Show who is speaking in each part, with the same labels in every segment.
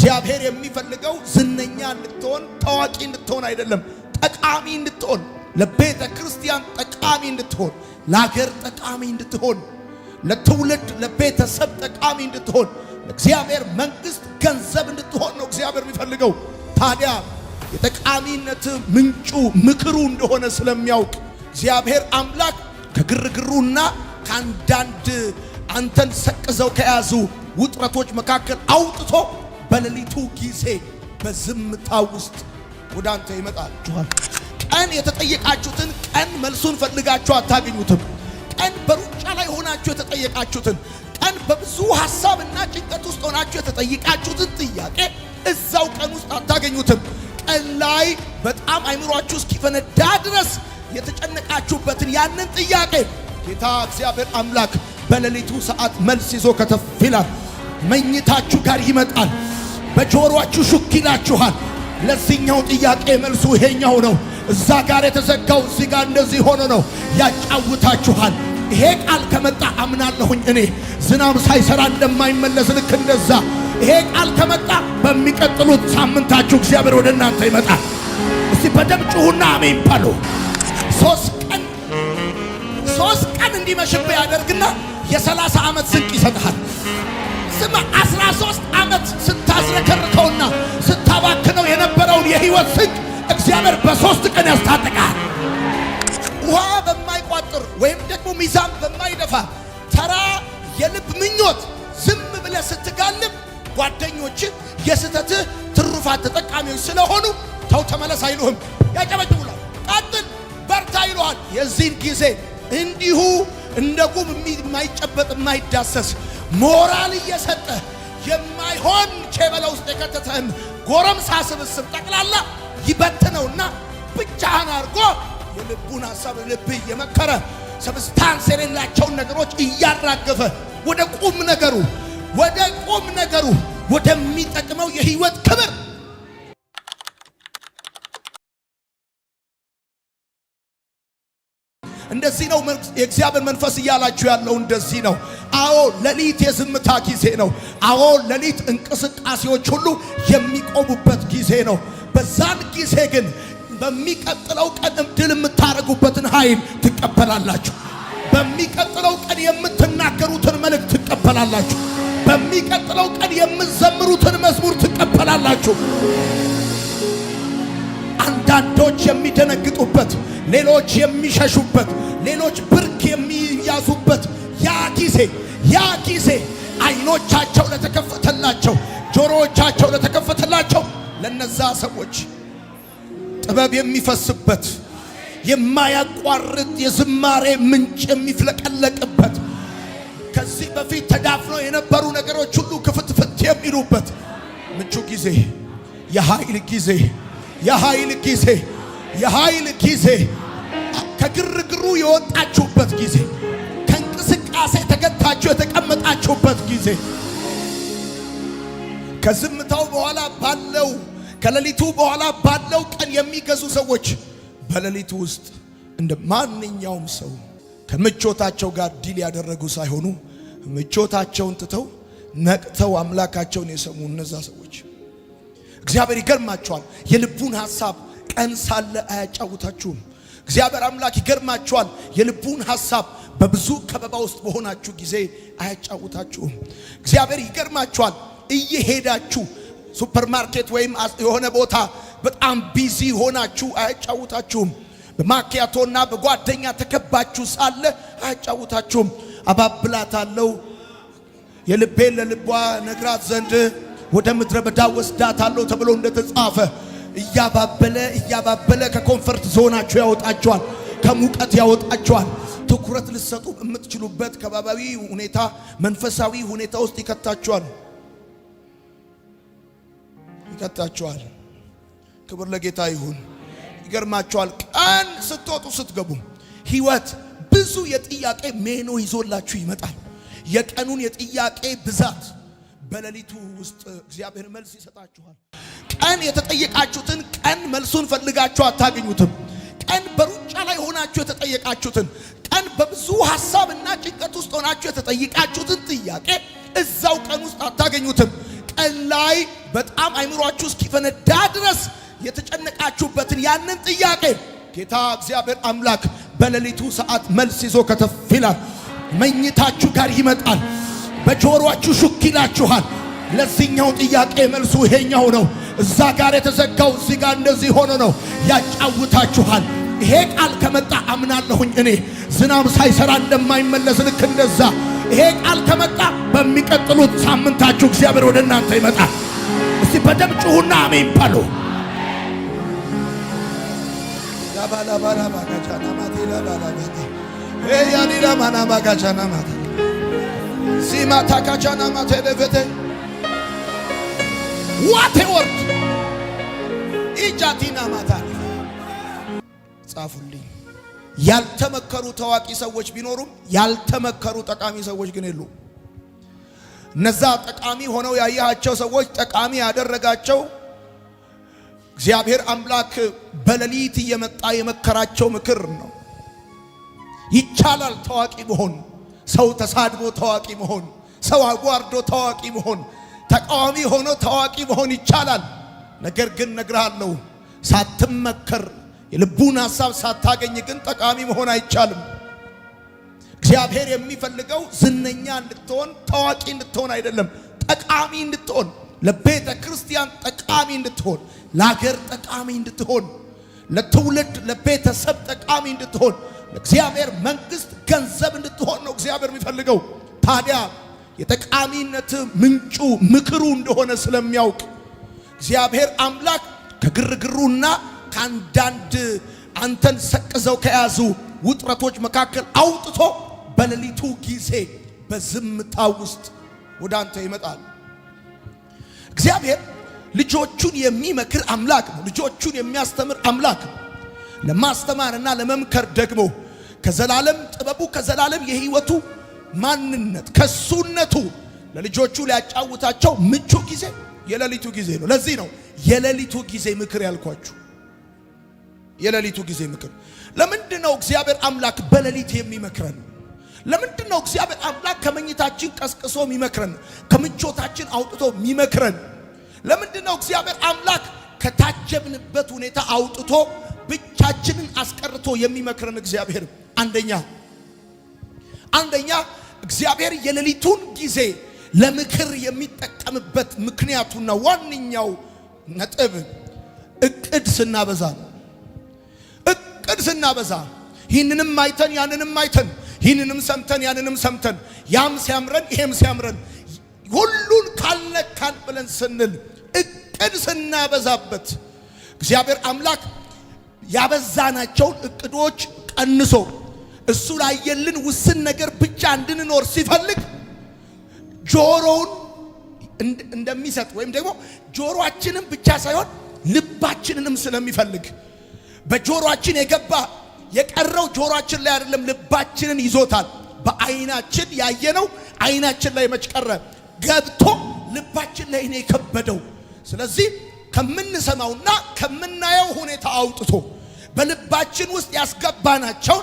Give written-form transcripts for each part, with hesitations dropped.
Speaker 1: እግዚአብሔር የሚፈልገው ዝነኛ እንድትሆን ታዋቂ እንድትሆን አይደለም፣ ጠቃሚ እንድትሆን፣ ለቤተ ክርስቲያን ጠቃሚ እንድትሆን፣ ለሀገር ጠቃሚ እንድትሆን፣ ለትውልድ ለቤተሰብ ጠቃሚ እንድትሆን፣ ለእግዚአብሔር መንግስት ገንዘብ እንድትሆን ነው እግዚአብሔር የሚፈልገው። ታዲያ የጠቃሚነት ምንጩ ምክሩ እንደሆነ ስለሚያውቅ እግዚአብሔር አምላክ ከግርግሩና ከአንዳንድ አንተን ሰቅዘው ከያዙ ውጥረቶች መካከል አውጥቶ በሌሊቱ ጊዜ በዝምታ ውስጥ ወደ አንተ ይመጣችኋል። ቀን የተጠየቃችሁትን ቀን መልሱን ፈልጋችሁ አታገኙትም። ቀን በሩጫ ላይ ሆናችሁ የተጠየቃችሁትን ቀን በብዙ ሐሳብና ጭንቀት ውስጥ ሆናችሁ የተጠየቃችሁትን ጥያቄ እዛው ቀን ውስጥ አታገኙትም። ቀን ላይ በጣም አይምሯችሁ እስኪፈነዳ ድረስ የተጨነቃችሁበትን ያንን ጥያቄ ጌታ እግዚአብሔር አምላክ በሌሊቱ ሰዓት መልስ ይዞ ከተፍ ይላል። መኝታችሁ ጋር ይመጣል። በጆሮአችሁ ሹክ ይላችኋል። ለዚህኛው ጥያቄ መልሱ ይሄኛው ነው። እዛ ጋር የተዘጋው እዚህ ጋር እንደዚህ ሆኖ ነው ያጫውታችኋል። ይሄ ቃል ከመጣ አምናለሁኝ እኔ ዝናብ ሳይሰራ እንደማይመለስ ልክ እንደዛ ይሄ ቃል ከመጣ በሚቀጥሉት ሳምንታችሁ እግዚአብሔር ወደ እናንተ ይመጣል። እስቲ በደም ጩሁና አሜን በሉ። ሶስት ቀን እንዲመሽብህ ያደርግና የ30 ዓመት ስንቅ ይሰጥሃል። ስማ 13 ዓመት ስታዝረከርከውና ስታባክነው የነበረውን የህይወት ስንቅ እግዚአብሔር በ3 ቀን ያስታጥቃል። ውሃ በማይቋጥር ወይም ደግሞ ሚዛን በማይደፋ ተራ የልብ ምኞት ዝም ብለህ ስትጋልብ ጓደኞች የስተትህ ትሩፋት ተጠቃሚዎች ስለሆኑ ተው ተመለስ አይሉህም፣ ያጨበጭቡላል። ቀጥል በርታ ይሉሃል። የዚህን ጊዜ እንዲሁ እንደ ጉም የማይጨበጥ የማይዳሰስ ሞራል እየሰጠ የማይሆን ቼበላ ውስጥ የከተተህን ጎረምሳ ስብስብ ጠቅላላ ይበትነውና ብቻህን አድርጎ የልቡን ሐሳብ ልብህ እየመከረ ሰብስታንስ የሌላቸውን ነገሮች እያራገፈ ወደ ቁም ነገሩ ወደሚጠቅመው የህይወት ክብር እንደዚህ ነው የእግዚአብሔር መንፈስ እያላችሁ ያለው እንደዚህ ነው። አዎ ሌሊት የዝምታ ጊዜ ነው። አዎ ሌሊት እንቅስቃሴዎች ሁሉ የሚቆሙበት ጊዜ ነው። በዛን ጊዜ ግን በሚቀጥለው ቀን ድል የምታረጉበትን ኃይል ትቀበላላችሁ። በሚቀጥለው ቀን የምትናገሩትን መልእክት ትቀበላላችሁ። በሚቀጥለው ቀን የምትዘምሩትን መዝሙር ትቀበላላችሁ። አንዳንዶች የሚደነግጡበት፣ ሌሎች የሚሸሹበት፣ ሌሎች ብርክ የሚያዙበት ያ ጊዜ አይኖቻቸው ለተከፈተላቸው፣ ጆሮዎቻቸው ለተከፈተላቸው ለነዛ ሰዎች ጥበብ የሚፈስበት የማያቋርጥ የዝማሬ ምንጭ የሚፍለቀለቅበት ከዚህ በፊት ተዳፍነው የነበሩ ነገሮች ሁሉ ክፍትፍት የሚሉበት ምቹ ጊዜ፣ የኃይል ጊዜ ከግርግሩ የወጣችሁበት ጊዜ፣ ከእንቅስቃሴ ተገታችሁ የተቀመጣችሁበት ጊዜ፣ ከዝምታው በኋላ ባለው ከሌሊቱ በኋላ ባለው ቀን የሚገዙ ሰዎች በሌሊቱ ውስጥ እንደ ማንኛውም ሰው ከምቾታቸው ጋር ዲል ያደረጉ ሳይሆኑ ምቾታቸውን ትተው ነቅተው አምላካቸውን የሰሙ እነዛ ሰዎች እግዚአብሔር ይገርማቸዋል። የልቡን ሐሳብ ቀን ሳለ አያጫውታችሁም። እግዚአብሔር አምላክ ይገርማቸዋል። የልቡን ሐሳብ በብዙ ከበባ ውስጥ በሆናችሁ ጊዜ አያጫውታችሁም። እግዚአብሔር ይገርማቸዋል። እየሄዳችሁ ሱፐርማርኬት ወይም የሆነ ቦታ በጣም ቢዚ ሆናችሁ አያጫውታችሁም። በማኪያቶና በጓደኛ ተከባችሁ ሳለ አያጫውታችሁም። አባብላታለሁ የልቤን ለልቧ ነግራት ዘንድ ወደ ምድረ በዳ ወስዳታለሁ ተብሎ እንደተጻፈ እያባበለ ከኮንፈርት ዞናችሁ ያወጣችኋል፣ ከሙቀት ያወጣችኋል። ትኩረት ልትሰጡ የምትችሉበት ከባባዊ ሁኔታ መንፈሳዊ ሁኔታ ውስጥ ይከታችኋል። ክብር ለጌታ ይሁን። ይገርማችኋል። ቀን ስትወጡ ስትገቡ ህይወት ብዙ የጥያቄ ሜኖ ይዞላችሁ ይመጣል። የቀኑን የጥያቄ ብዛት በሌሊቱ ውስጥ እግዚአብሔር መልስ ይሰጣችኋል። ቀን የተጠየቃችሁትን ቀን መልሱን ፈልጋችሁ አታገኙትም። ቀን በሩጫ ላይ ሆናችሁ የተጠየቃችሁትን ቀን በብዙ ሐሳብና ጭንቀት ውስጥ ሆናችሁ የተጠየቃችሁትን ጥያቄ እዛው ቀን ውስጥ አታገኙትም። ቀን ላይ በጣም አይምሯችሁ እስኪፈነዳ ድረስ የተጨነቃችሁበትን ያንን ጥያቄ ጌታ እግዚአብሔር አምላክ በሌሊቱ ሰዓት መልስ ይዞ ከተፍ ይላል። መኝታችሁ ጋር ይመጣል። በጆሮአችሁ ሹክ ይላችኋል። ለዚህኛው ጥያቄ መልሱ ይሄኛው ነው። እዛ ጋር የተዘጋው እዚህ ጋር እንደዚህ ሆኖ ነው ያጫውታችኋል። ይሄ ቃል ከመጣ አምናለሁኝ እኔ ዝናብ ሳይሰራ እንደማይመለስ ልክ እንደዛ ይሄ ቃል ከመጣ በሚቀጥሉት ሳምንታችሁ እግዚአብሔር ወደ እናንተ ይመጣል። እስቲ በደም ጩሁና አሜን በሉ። ጻፉልኝ። ያልተመከሩ ታዋቂ ሰዎች ቢኖሩም ያልተመከሩ ጠቃሚ ሰዎች ግን የሉ። እነዛ ጠቃሚ ሆነው ያያቸው ሰዎች ጠቃሚ ያደረጋቸው እግዚአብሔር አምላክ በሌሊት እየመጣ የመከራቸው ምክር ነው። ይቻላል ታዋቂ መሆን፣ ሰው ተሳድቦ ታዋቂ መሆን፣ ሰው አጓርዶ ታዋቂ መሆን፣ ተቃዋሚ ሆኖ ታዋቂ መሆን ይቻላል። ነገር ግን ነግርሃለሁ ሳትመከር የልቡን ሐሳብ ሳታገኝ ግን ጠቃሚ መሆን አይቻልም። እግዚአብሔር የሚፈልገው ዝነኛ እንድትሆን ታዋቂ እንድትሆን አይደለም፣ ጠቃሚ እንድትሆን፣ ለቤተ ክርስቲያን ጠቃሚ እንድትሆን፣ ለሀገር ጠቃሚ እንድትሆን፣ ለትውልድ ለቤተሰብ ጠቃሚ እንድትሆን፣ ለእግዚአብሔር መንግስት ገንዘብ እንድትሆን ነው እግዚአብሔር የሚፈልገው። ታዲያ የጠቃሚነት ምንጩ ምክሩ እንደሆነ ስለሚያውቅ እግዚአብሔር አምላክ ከግርግሩና ከአንዳንድ አንተን ሰቅዘው ከያዙ ውጥረቶች መካከል አውጥቶ በሌሊቱ ጊዜ በዝምታ ውስጥ ወደ አንተ ይመጣል። እግዚአብሔር ልጆቹን የሚመክር አምላክ ነው። ልጆቹን የሚያስተምር አምላክ ነው። ለማስተማርና ለመምከር ደግሞ ከዘላለም ጥበቡ ከዘላለም የህይወቱ ማንነት ከሱነቱ ለልጆቹ ሊያጫውታቸው ምቹ ጊዜ የሌሊቱ ጊዜ ነው። ለዚህ ነው የሌሊቱ ጊዜ ምክር ያልኳችሁ። የሌሊቱ ጊዜ ምክር ለምንድነው እግዚአብሔር አምላክ በሌሊት የሚመክረን? ለምንድነው እግዚአብሔር አምላክ ከመኝታችን ቀስቅሶ የሚመክረን? ከምቾታችን አውጥቶ የሚመክረን? ለምንድነው እግዚአብሔር አምላክ ከታጀብንበት ሁኔታ አውጥቶ ብቻችንን አስቀርቶ የሚመክረን? እግዚአብሔር አንደኛ እግዚአብሔር የሌሊቱን ጊዜ ለምክር የሚጠቀምበት ምክንያቱና ዋነኛው ነጥብ እቅድ ስናበዛ ነው። እቅድ ስናበዛ ይህንንም አይተን ያንንም አይተን ይህንንም ሰምተን ያንንም ሰምተን ያም ሲያምረን ይሄም ሲያምረን ሁሉን ካልነካን ብለን ስንል እቅድ ስናበዛበት እግዚአብሔር አምላክ ያበዛናቸውን እቅዶች ቀንሶ እሱ ላየልን ውስን ነገር ብቻ እንድንኖር ሲፈልግ ጆሮውን እንደሚሰጥ ወይም ደግሞ ጆሮአችንን ብቻ ሳይሆን ልባችንንም ስለሚፈልግ በጆሮአችን የገባ የቀረው ጆሮአችን ላይ አይደለም፣ ልባችንን ይዞታል። በአይናችን ያየነው አይናችን ላይ መች ቀረ? ገብቶ ልባችን ላይ ነው የከበደው። ስለዚህ ከምንሰማውና ከምናየው ሁኔታ አውጥቶ በልባችን ውስጥ ያስገባናቸው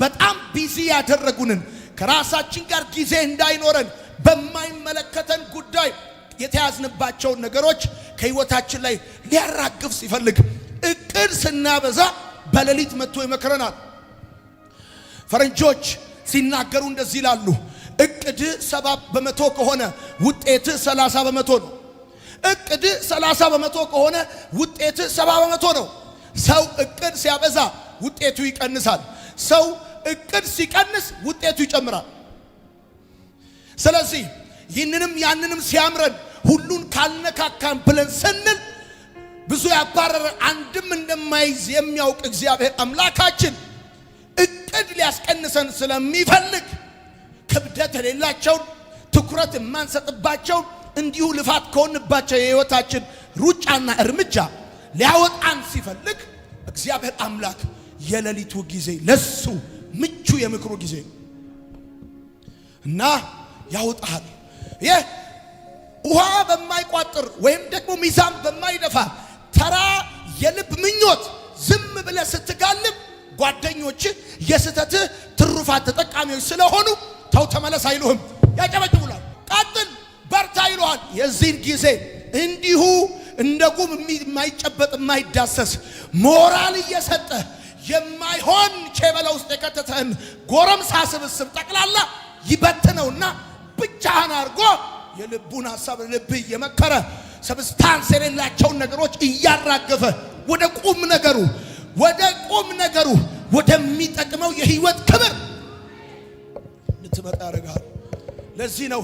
Speaker 1: በጣም ቢዚ ያደረጉንን ከራሳችን ጋር ጊዜ እንዳይኖረን በማይመለከተን ጉዳይ የተያዝንባቸውን ነገሮች ከህይወታችን ላይ ሊያራግፍ ሲፈልግ እቅድ ስናበዛ በሌሊት መጥቶ ይመክረናል። ፈረንጆች ሲናገሩ እንደዚህ ይላሉ፣ እቅድ 70% ከሆነ ውጤት 30% ነው። እቅድ 30% ከሆነ ውጤት 70% ነው። ሰው እቅድ ሲያበዛ ውጤቱ ይቀንሳል። ሰው እቅድ ሲቀንስ ውጤቱ ይጨምራል። ስለዚህ ይህንንም ያንንም ሲያምረን ሁሉን ካልነካካን ብለን ስንል ብዙ ያባረረ አንድም እንደማይዝ የሚያውቅ እግዚአብሔር አምላካችን እቅድ ሊያስቀንሰን ስለሚፈልግ ክብደት የሌላቸውን ትኩረት የማንሰጥባቸውን እንዲሁ ልፋት ከሆንባቸው የህይወታችን ሩጫና እርምጃ ሊያወጣን ሲፈልግ እግዚአብሔር አምላክ የሌሊቱ ጊዜ ለሱ ምቹ የምክሩ ጊዜ እና ያወጣል። ይህ ውሃ በማይቋጥር ወይም ደግሞ ሚዛን በማይደፋ ተራ የልብ ምኞት ዝም ብለህ ስትጋልብ ጓደኞች የስተትህ ትሩፋት ተጠቃሚዎች ስለሆኑ ተው ተመለስ አይሉህም፣ ያጨበጭቡላል። ቀጥል በርታ ይሉሃል፣ የዚህን ጊዜ እንዲሁ እንደ ጉም የማይጨበጥ የማይዳሰስ ሞራል እየሰጠ የማይሆን ቼበላ ውስጥ የከተተን ጎረምሳ ስብስብ ጠቅላላ ይበትነውና ብቻህን አድርጎ የልቡን ሐሳብ ልብ እየመከረ ሰብስታንስ የሌላቸውን ነገሮች እያራገፈ ወደ ቁም ነገሩ ወደሚጠቅመው የህይወት ክብር ልትመጣ ያደርጋል። ለዚህ ነው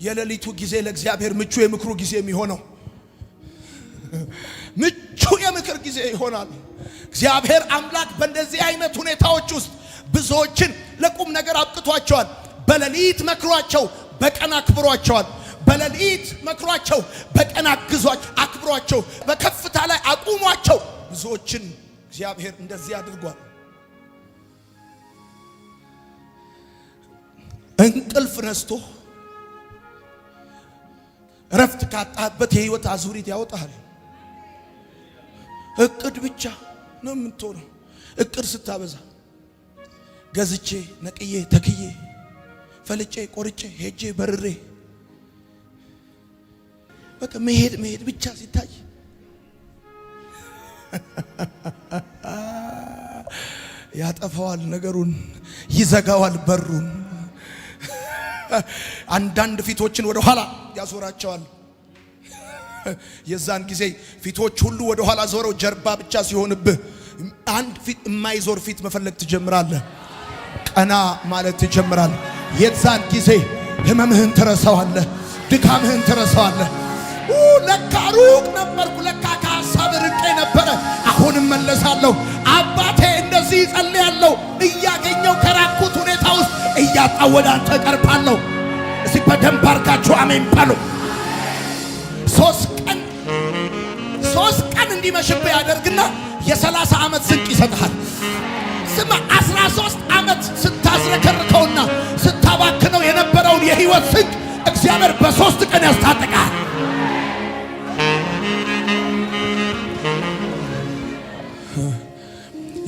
Speaker 1: የሌሊቱ ጊዜ ለእግዚአብሔር ምቹ የምክሩ ጊዜ የሚሆነው። ምቹ የምክር ጊዜ ይሆናል። እግዚአብሔር አምላክ በእንደዚህ አይነት ሁኔታዎች ውስጥ ብዙዎችን ለቁም ነገር አብቅቷቸዋል። በሌሊት መክሯቸው በቀን አክብሯቸዋል። በሌሊት መክሯቸው በቀን አክብሯቸው በከፍታ ላይ አቁሟቸው ብዙዎችን እግዚአብሔር እንደዚህ አድርጓል። እንቅልፍ ነስቶ እረፍት ካጣበት የህይወት አዙሪት ያወጣል። እቅድ ብቻ ነው የምትሆነው። እቅድ ስታበዛ ገዝቼ ነቅዬ ተክዬ ፈልጬ ቆርጬ ሄጄ በርሬ በቃ መሄድ ብቻ ሲታይ ያጠፋዋል፣ ነገሩን ይዘጋዋል በሩን። አንዳንድ ፊቶችን ወደ ኋላ ያዞራቸዋል። የዛን ጊዜ ፊቶች ሁሉ ወደ ኋላ ዞረው ጀርባ ብቻ ሲሆንብህ አንድ ፊት የማይዞር ፊት መፈለግ ትጀምራለህ። ቀና ማለት ትጀምራለህ። የዛን ጊዜ ህመምህን ትረሳዋለህ፣ ድካምህን ትረሳዋለህ። ለካ ሩቅ ነበርኩ፣ ለካ ከሐሳብ ርቄ ነበረ፣ አሁንም መለሳለሁ። አባቴ እንደዚህ ጸልያለሁ፣ እያገኘው ከራኩት ሁኔታ ውስጥ እያጣው ወደ አንተ ቀርባለሁ። እስቲ በደንብ አርጋችሁ አሜን በሉ። ሶስት ቀን እንዲመሽብህ ያደርግና የ30 ዓመት ስንቅ ይሰጥሃል። ስማ 13 ዓመት ስታዝረከርከውና ስታባክነው የነበረውን የህይወት ስንቅ እግዚአብሔር በ3 ቀን ያስታጥቃል።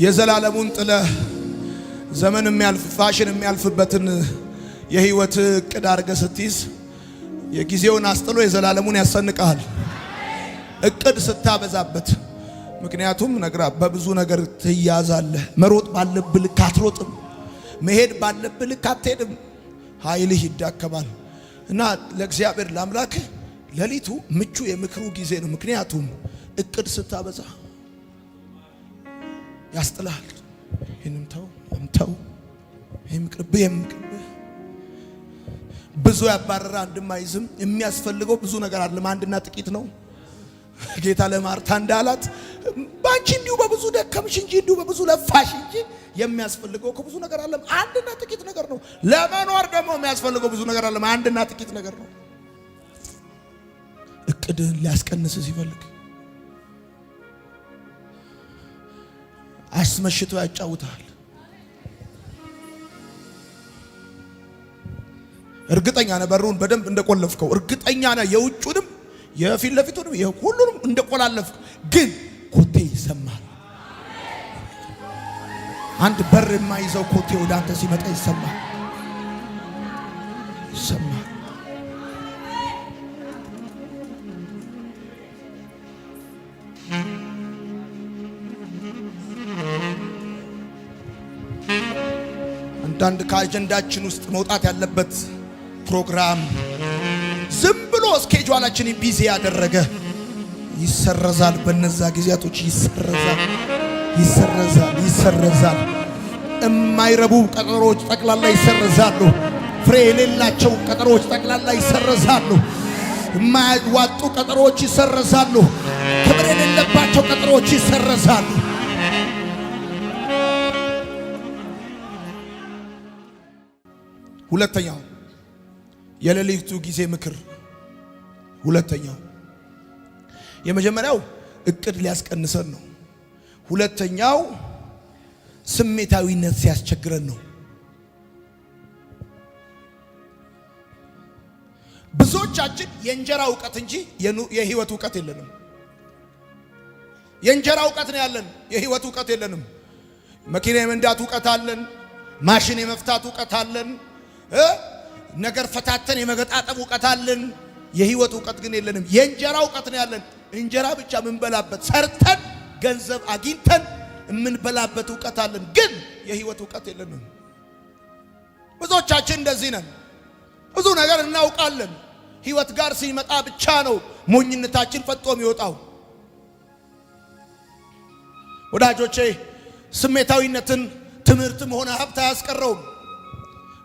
Speaker 1: የዘላለሙን ጥለህ ዘመን የሚያልፍ ፋሽን የሚያልፍበትን የህይወት እቅድ አድርገህ ስትይዝ የጊዜውን አስጥሎ የዘላለሙን ያሰንቃል። እቅድ ስታበዛበት፣ ምክንያቱም በብዙ ነገር ትያዛለህ። መሮጥ ባለብህ ልክ አትሮጥም፣ መሄድ ባለብህ ልክ አትሄድም፣ ኃይልህ ይዳከማል። እና ለእግዚአብሔር ለአምላክ ሌሊቱ ምቹ የምክሩ ጊዜ ነው። ምክንያቱም እቅድ ስታበዛ ያስጥላል። ይህንም ተው ይምቅርብህ ብዙ ያባረረ አንድም አይዝም። የሚያስፈልገው ብዙ ነገር አይደለም፣ አንድና ጥቂት ነው። ጌታ ለማርታ እንዳላት ባንቺ እንዲሁ በብዙ ደከምሽ እንጂ እንዲሁ በብዙ ለፋሽ እንጂ የሚያስፈልገው ከብዙ ነገር አለ፣ አንድና ጥቂት ነገር ነው። ለመኖር ደግሞ የሚያስፈልገው ብዙ ነገር አለ፣ አንድና ጥቂት ነገር ነው። እቅድን ሊያስቀንስ ሲፈልግ አስመሽቶ ያጫውታል። እርግጠኛ ነህ በሩን በደንብ እንደቆለፍከው፣ እርግጠኛ ነህ የውጩንም የፊት ለፊቱንም ሁሉንም እንደቆላለፍክ፣ ግን ኮቴ ይሰማል። አንድ በር የማይዘው ኮቴ ወደ አንተ ሲመጣ ይሰማል። አንዳንድ ከአጀንዳችን ውስጥ መውጣት ያለበት ፕሮግራም ዝም ብሎ ስኬጁላችንን ቢዚ ያደረገ ይሰረዛል። በነዛ ጊዜያቶች ይሰረዛል። የማይረቡ ቀጠሮች ጠቅላላ ይሰረዛሉ። ፍሬ የሌላቸው ቀጠሮች ጠቅላላ ይሰረዛሉ። የማያዋጡ ቀጠሮች ይሰረዛሉ። ክብር የሌለባቸው ቀጠሮች ይሰረዛሉ። ሁለተኛው የሌሊቱ ጊዜ ምክር። ሁለተኛው የመጀመሪያው እቅድ ሊያስቀንሰን ነው። ሁለተኛው ስሜታዊነት ሲያስቸግረን ነው። ብዙዎቻችን የእንጀራ ዕውቀት እንጂ የህይወት ዕውቀት የለንም። የእንጀራ ዕውቀት ነው ያለን፣ የህይወት ዕውቀት የለንም። መኪና የመንዳት ዕውቀት አለን፣ ማሽን የመፍታት ዕውቀት አለን፣ ነገር ፈታተን የመገጣጠም ዕውቀት አለን። የህይወት ዕውቀት ግን የለንም። የእንጀራ ዕውቀት ነው ያለን። እንጀራ ብቻ ምንበላበት ሰርተን ገንዘብ አግኝተን ምንበላበት ዕውቀት አለን፣ ግን የህይወት ዕውቀት የለንም። ብዙዎቻችን እንደዚህ ነን። ብዙ ነገር እናውቃለን። ህይወት ጋር ሲመጣ ብቻ ነው ሞኝነታችን ፈጥቶ የሚወጣው። ወዳጆቼ ስሜታዊነትን ትምህርትም ሆነ ሀብት አያስቀረውም።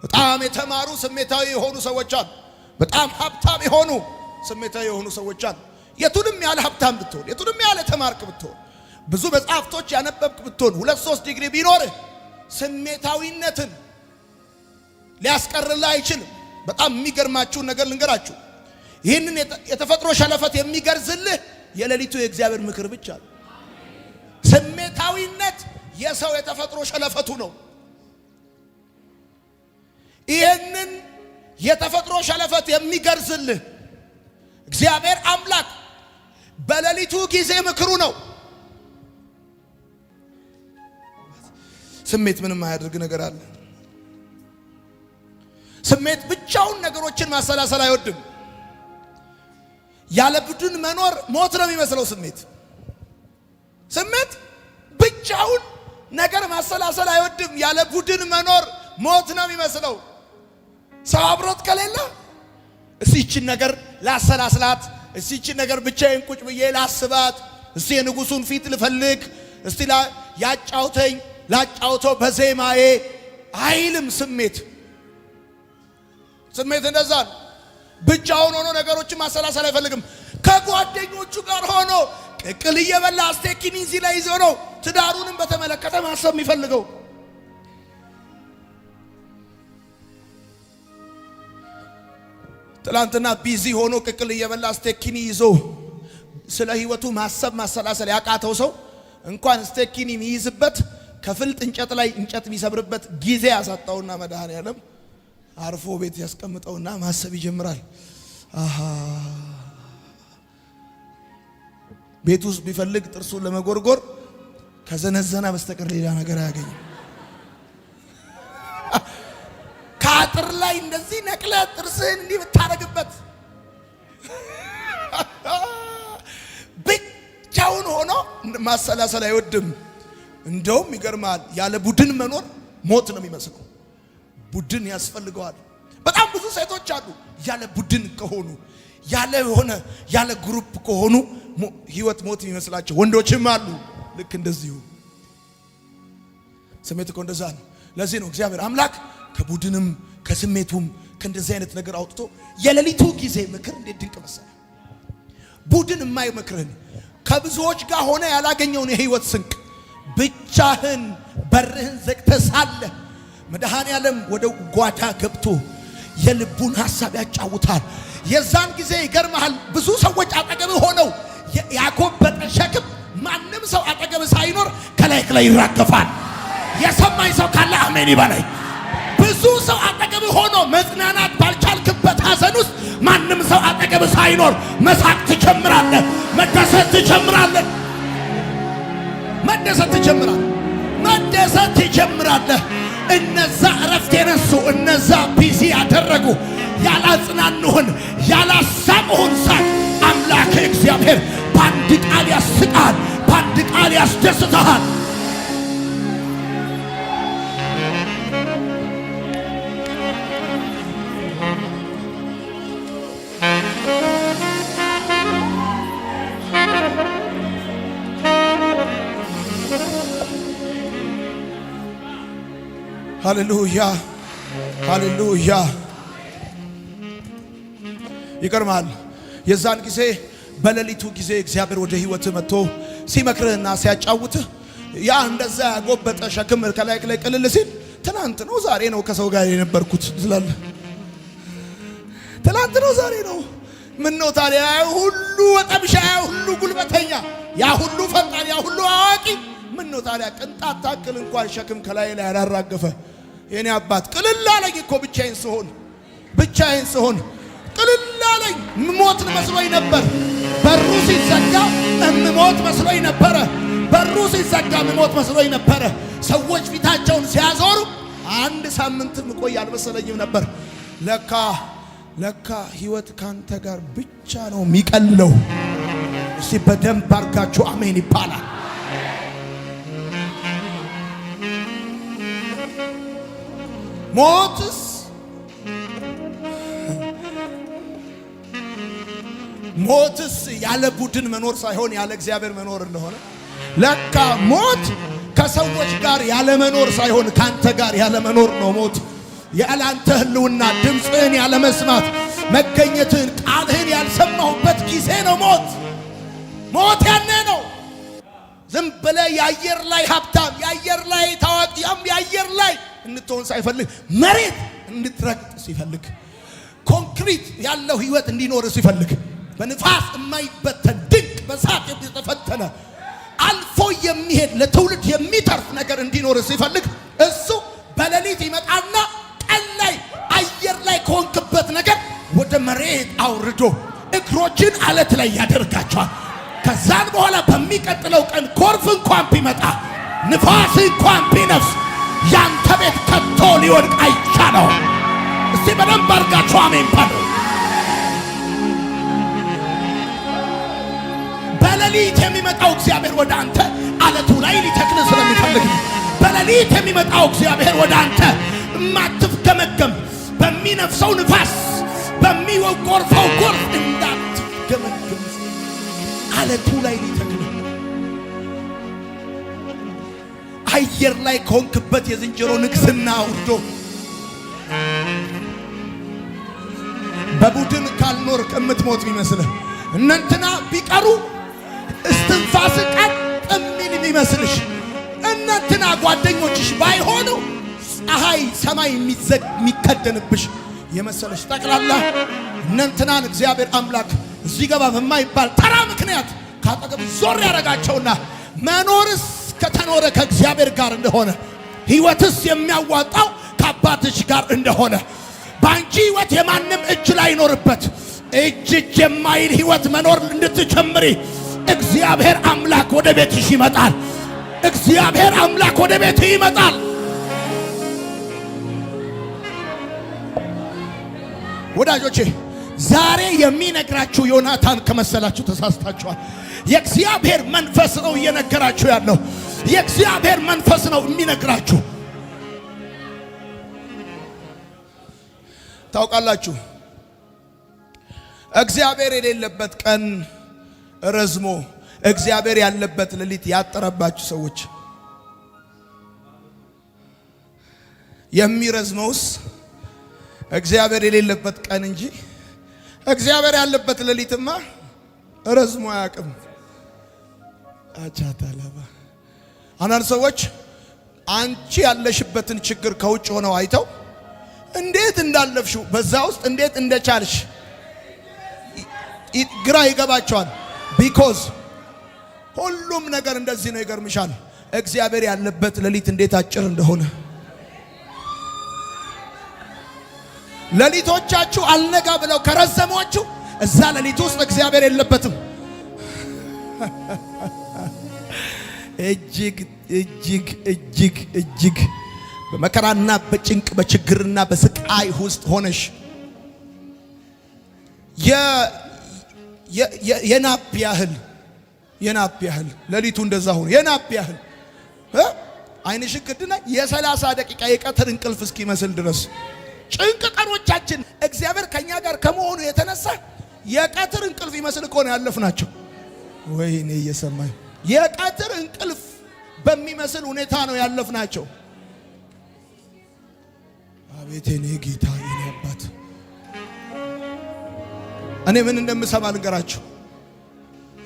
Speaker 1: በጣም የተማሩ ስሜታዊ የሆኑ ሰዎች አሉ። በጣም ሀብታም የሆኑ ስሜታዊ የሆኑ ሰዎች አሉ። የቱንም ያለ ሀብታም ብትሆን፣ የቱንም ያለ ተማርክ ብትሆን፣ ብዙ መጽሐፍቶች ያነበብክ ብትሆን፣ 2-3 ዲግሪ ቢኖርህ ስሜታዊነትን ሊያስቀርልህ አይችልም። በጣም የሚገርማችሁን ነገር ልንገራችሁ። ይህንን የተፈጥሮ ሸለፈት የሚገርዝልህ የሌሊቱ የእግዚአብሔር ምክር ብቻ ነው። ስሜታዊነት የሰው የተፈጥሮ ሸለፈቱ ነው። ይህንን የተፈጥሮ ሸለፈት የሚገርዝልህ እግዚአብሔር አምላክ በሌሊቱ ጊዜ ምክሩ ነው። ስሜት ምንም አያደርግ ነገር አለ። ስሜት ብቻውን ነገሮችን ማሰላሰል አይወድም። ያለ ቡድን መኖር ሞት ነው የሚመስለው። ስሜት ብቻውን ነገር ማሰላሰል አይወድም። ያለ ቡድን መኖር ሞት ነው የሚመስለው። ሰው አብሮት ከሌለ እስቲ ይችን ነገር ላሰላስላት፣ እስቲ ይችን ነገር ብቻዬን ቁጭ ብዬ ላስባት፣ እስቲ የንጉሱን ፊት ልፈልግ፣ እስቲ ያጫውተኝ ላጫውተው በዜማዬ አይልም። ስሜት እንደዛ ነው። ብቻውን ሆኖ ነገሮችን ማሰላሰል አይፈልግም። ከጓደኞቹ ጋር ሆኖ ቅቅል እየበላ ስቴኪኒ እዚህ ላይ ይዞ ነው ትዳሩንም በተመለከተ ማሰብ የሚፈልገው። ትላንትና ቢዚ ሆኖ ቅቅል እየበላ ስቴኪኒ ይዞ ስለ ህይወቱ ማሰብ ማሰላሰል ያቃተው ሰው እንኳን ስቴኪኒ የሚይዝበት ከፍልጥ እንጨት ላይ እንጨት የሚሰብርበት ጊዜ ያሳጣውና መድኃኔዓለም አርፎ ቤት ያስቀምጠውና ማሰብ ይጀምራል። ቤት ውስጥ ቢፈልግ ጥርሱን ለመጎርጎር ከዘነዘና በስተቀር ሌላ ነገር አያገኝም። ከአጥር ላይ እንደዚህ ነቅለ ጥርስህን እንዲህ ብታረግበት ብቻውን ሆኖ ማሰላሰል አይወድም። እንደውም ይገርማል፣ ያለ ቡድን መኖር ሞት ነው የሚመስለው። ቡድን ያስፈልገዋል። በጣም ብዙ ሴቶች አሉ ያለ ቡድን ከሆኑ፣ ያለ ግሩፕ ከሆኑ ህይወት ሞት የሚመስላቸው ወንዶችም አሉ። ልክ እንደዚሁ ስሜት እኮ እንደዛ ነው። ለዚህ ነው እግዚአብሔር አምላክ ከቡድንም ከስሜቱም ከእንደዚህ አይነት ነገር አውጥቶ የሌሊቱ ጊዜ ምክር እንዴት ድንቅ መሰለህ። ቡድን የማይመክርህን ከብዙዎች ጋር ሆነ ያላገኘውን የህይወት ስንቅ ብቻህን በርህን ዘግተህ ሳለ መድኃኔዓለም ወደ ጓዳ ገብቶ የልቡን ሐሳብ ያጫውታል። የዛን ጊዜ ይገርምሃል፣ ብዙ ሰዎች አጠገብህ ሆነው ያጎበጠ ሸክም ማንም ሰው አጠገብህ ሳይኖር ከላይ ይራገፋል። የሰማኝ ሰው ካለ አሜን ይበለኝ። ብዙ ሰው አጠገብህ ሆኖ መጽናናት ባልቻልክበት ሐዘን ውስጥ ማንም ሰው አጠገብህ ሳይኖር መሳቅ ትጀምራለህ፣ መደሰት ትጀምራለህ። እነዛ እረፍት የነሱ እነዛ ቢዚ ያደረጉ ያላጽናኑህን ያላሳቁህን ሳቅ አምላክ እግዚአብሔር በአንድ ቃል ያስቃል፣ በአንድ ቃል ያስደስተሃል። ሃሌሉያ ሃሌሉያ። ይገርማል። የዛን ጊዜ በሌሊቱ ጊዜ እግዚአብሔር ወደ ህይወት መጥቶ ሲመክርህና ሲያጫውትህ ያ እንደዛ ያጎበጠ ሸክም ከላይ ቅልል ሲል ትናንት ነው ዛሬ ነው ከሰው ጋር የነበርኩት ትላለህ። ትናንት ነው ዛሬ ነው። ምን ነው ታዲያ? ያ ሁሉ ወጠምሻ፣ ያ ሁሉ ጉልበተኛ፣ ያ ሁሉ ፈጣን፣ ያ ሁሉ አዋቂ ምን ነው ታዲያ? ቅንጣት ታክል እንኳን ሸክም ከላይ ላይ ያላራገፈ የኔ አባት። ቅልል አለኝ እኮ ብቻዬን ስሆን ቅልል አለኝ። ሞት መስሎኝ ነበር። በሩ ሲዘጋ ሞት መስሎኝ ነበረ። በሩ ሲዘጋ ሞት መስሎኝ ነበረ። ሰዎች ፊታቸውን ሲያዞሩ አንድ ሳምንት ቆይ አልመሰለኝም ነበር። ለካ ህይወት ካንተ ጋር ብቻ ነው የሚቀልለው። እስቲ በደንብ አርጋችሁ አሜን ይባላል። ሞትስ ያለ ቡድን መኖር ሳይሆን ያለ እግዚአብሔር መኖር እንደሆነ ለካ ሞት ከሰዎች ጋር ያለ መኖር ሳይሆን ካንተ ጋር ያለ መኖር ነው። ሞት ያላንተ ህልውና፣ ድምፅህን ያለ መስማት፣ መገኘትህን፣ ቃልህን ያልሰማሁበት ጊዜ ነው ሞት ያኔ ነው። ዝም ብለህ የአየር ላይ ሀብታም፣ የአየር ላይ ታዋቂ፣ የአየር ላይ እንድትሆን ሳይፈልግ መሬት እንድትረግጥ ሲፈልግ፣ ኮንክሪት ያለው ህይወት እንዲኖር ሲፈልግ፣ በንፋስ የማይበተን ድንቅ በሳት የተፈተነ አልፎ የሚሄድ ለትውልድ የሚተርፍ ነገር እንዲኖር ሲፈልግ እሱ በሌሊት ይመጣና ቀን ላይ አየር ላይ ከሆንክበት ነገር ወደ መሬት አውርዶ እግሮችን አለት ላይ ያደርጋቸዋል። ከዛን በኋላ በሚቀጥለው ቀን ጎርፍ እንኳን ቢመጣ ንፋስ እንኳን ቢነፍስ ያንተ ቤት ከቶ ሊወድቅ አይቻለው። እስቲ በደንብ አርጋችሁ አሜን በሉ። በሌሊት የሚመጣው እግዚአብሔር ወደ አንተ አለቱ ላይ ሊተክል ስለሚፈልግ፣ በሌሊት የሚመጣው እግዚአብሔር ወደ አንተ ማትፍገመገም በሚነፍሰው ንፋስ በሚወርፈው ጎርፍ እንዳትገመገም አለቱ ላይ ሊተክል፣ አየር ላይ ከሆንክበት የዝንጀሮ ንግስና አውርዶ በቡድን ካልኖርክ እምትሞት የሚመስልህ እነንትና ቢቀሩ እስትንፋስ ቀጥ የሚል የሚመስልሽ እነንትና ጓደኞችሽ ባይሆኑ ፀሐይ ሰማይ የሚከደንብሽ የመሰለሽ ጠቅላላ እነንትናን እግዚአብሔር አምላክ እዚህ ገባ በማይባል ተራ ምክንያት ካጠገብ ዞር ያደረጋቸውና መኖርስ ከተኖረ ከእግዚአብሔር ጋር እንደሆነ ህይወትስ የሚያዋጣው ከአባትሽ ጋር እንደሆነ በአንቺ ህይወት የማንም እጅ ላይ ይኖርበት እጅ የማይል ህይወት መኖር እንድትጀምሪ እግዚአብሔር አምላክ ወደ ቤትሽ ይመጣል። እግዚአብሔር አምላክ ወደ ቤትህ ይመጣል። ወዳጆቼ ዛሬ የሚነግራችሁ ዮናታን ከመሰላችሁ ተሳስታችኋል። የእግዚአብሔር መንፈስ ነው እየነገራችሁ ያለው። የእግዚአብሔር መንፈስ ነው የሚነግራችሁ። ታውቃላችሁ እግዚአብሔር የሌለበት ቀን ረዝሞ እግዚአብሔር ያለበት ሌሊት ያጠረባችሁ ሰዎች የሚረዝመውስ እግዚአብሔር የሌለበት ቀን እንጂ እግዚአብሔር ያለበት ሌሊትማ ረዝሞ አያውቅም። አቻታላባ አንዳንድ ሰዎች አንቺ ያለሽበትን ችግር ከውጭ ሆነው አይተው እንዴት እንዳለፍሽው በዛ ውስጥ እንዴት እንደቻልሽ ግራ ይገባቸዋል። ቢኮዝ ሁሉም ነገር እንደዚህ ነው። ይገርምሻል እግዚአብሔር ያለበት ሌሊት እንዴት አጭር እንደሆነ። ሌሊቶቻችሁ አልነጋ ብለው ከረዘሟችሁ እዛ ሌሊት ውስጥ እግዚአብሔር የለበትም። እጅግ በመከራና በጭንቅ በችግርና በስቃይ ውስጥ ሆነሽ የናፕ ያህል ሌሊቱ እንደዛ ሆነ። የናፕ ያህል አይንሽ ግድና የ30 ደቂቃ የቀትር እንቅልፍ እስኪመስል ድረስ ጭንቅ ቀኖቻችን እግዚአብሔር ከኛ ጋር ከመሆኑ የተነሳ የቀትር እንቅልፍ ይመስል እኮ ነው ያለፍናቸው። ወይኔ እየሰማኝ የቀትር እንቅልፍ በሚመስል ሁኔታ ነው ያለፍናቸው። አቤት የኔ ጌታ የኔ አባት። እኔ ምን እንደምሰማ ልንገራችሁ።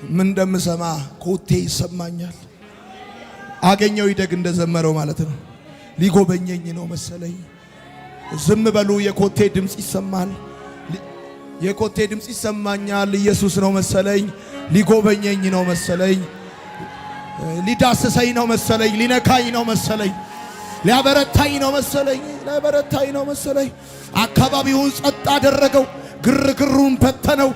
Speaker 1: ምን እንደምሰማ ኮቴ ይሰማኛል። አገኘው ይደግ እንደዘመረው ማለት ነው። ሊጎበኘኝ ነው መሰለኝ። ዝም በሉ የኮቴ ድምጽ ይሰማል። የኮቴ ድምጽ ይሰማኛል። ኢየሱስ ነው መሰለኝ። ሊጎበኘኝ ነው መሰለኝ። ሊዳስሰኝ ነው መሰለኝ። ሊነካኝ ነው መሰለኝ። ሊያበረታኝ ነው መሰለኝ። ሊያበረታኝ ነው መሰለኝ። አካባቢውን ጸጥ አደረገው። ግርግሩን በተነው።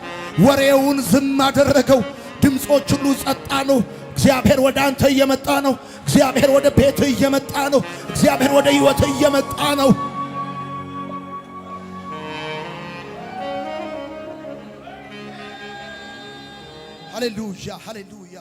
Speaker 1: ወሬውን ዝም አደረገው። ድምጾች ሁሉ ጸጥ አሉ። እግዚአብሔር ወደ አንተ እየመጣ ነው። እግዚአብሔር ወደ ቤትህ እየመጣ ነው። እግዚአብሔር ወደ ህይወትህ እየመጣ ነው። ሃሌሉያ ሃሌሉያ